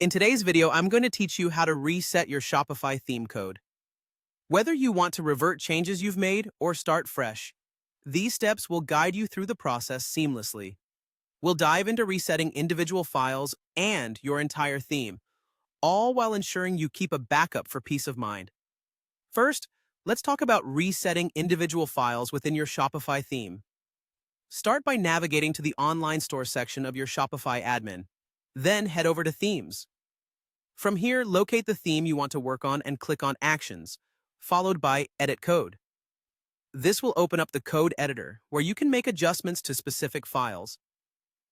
In today's video, I'm going to teach you how to reset your Shopify theme code. Whether you want to revert changes you've made or start fresh, these steps will guide you through the process seamlessly. We'll dive into resetting individual files and your entire theme, all while ensuring you keep a backup for peace of mind. First, let's talk about resetting individual files within your Shopify theme. Start by navigating to the online store section of your Shopify admin. Then head over to Themes. From here, locate the theme you want to work on and click on Actions, followed by Edit Code. This will open up the code editor, where you can make adjustments to specific files.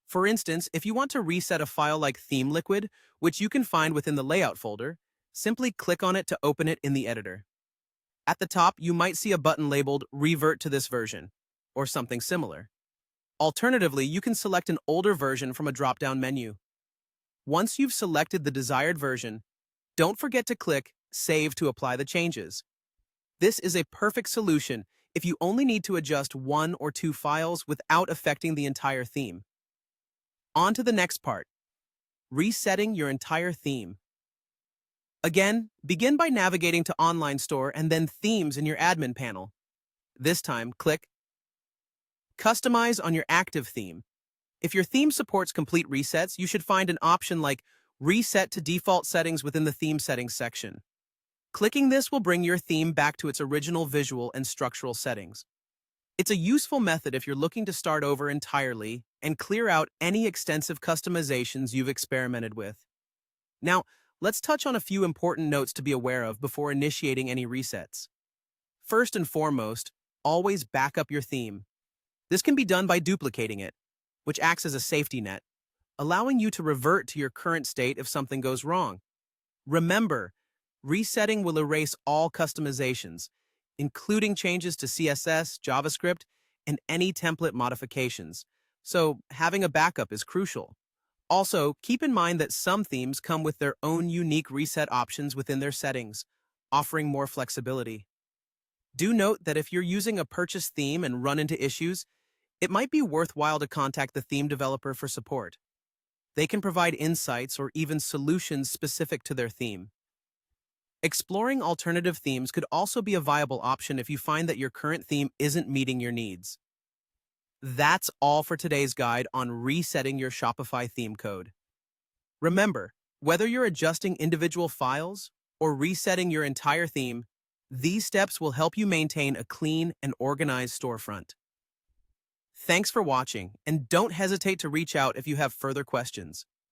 For instance, if you want to reset a file like Theme Liquid, which you can find within the Layout folder, simply click on it to open it in the editor. At the top, you might see a button labeled Revert to this version, or something similar. Alternatively, you can select an older version from a drop-down menu. Once you've selected the desired version, don't forget to click Save to apply the changes. This is a perfect solution if you only need to adjust one or two files without affecting the entire theme. On to the next part, resetting your entire theme. Again, begin by navigating to Online Store and then Themes in your admin panel. This time, click Customize on your active theme. If your theme supports complete resets, you should find an option like Reset to Default Settings within the Theme Settings section. Clicking this will bring your theme back to its original visual and structural settings. It's a useful method if you're looking to start over entirely and clear out any extensive customizations you've experimented with. Now, let's touch on a few important notes to be aware of before initiating any resets. First and foremost, always back up your theme. This can be done by duplicating it, which acts as a safety net, allowing you to revert to your current state if something goes wrong. Remember, resetting will erase all customizations, including changes to CSS, JavaScript, and any template modifications, so having a backup is crucial. Also, keep in mind that some themes come with their own unique reset options within their settings, offering more flexibility. Do note that if you're using a purchased theme and run into issues, it might be worthwhile to contact the theme developer for support. They can provide insights or even solutions specific to their theme. Exploring alternative themes could also be a viable option if you find that your current theme isn't meeting your needs. That's all for today's guide on resetting your Shopify theme code. Remember, whether you're adjusting individual files or resetting your entire theme, these steps will help you maintain a clean and organized storefront. Thanks for watching, and don't hesitate to reach out if you have further questions.